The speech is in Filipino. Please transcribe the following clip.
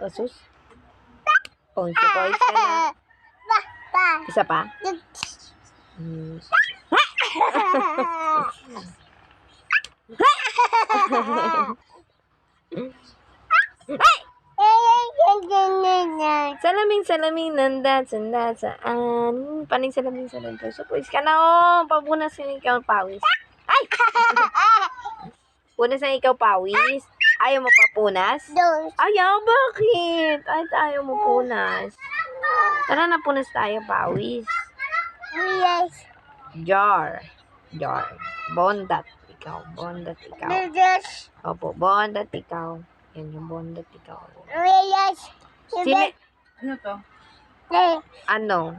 Osus. Onso points ka na. Isa pa? Salamin, nanda, sanda, saan? Paning salamin, puso. Puwis ka na, oh. Pabunas ka na ikaw, pawis. Ay! Punas na ikaw, pawis. Ayaw mo papunas? Ayaw, bakit? Ay, ayaw mo punas. Tara na, punas tayo, pawis. Jar. Bondat. Ikaw. Opo, bondat ikaw. Yan yung bondat ikaw. Ano to? Ano?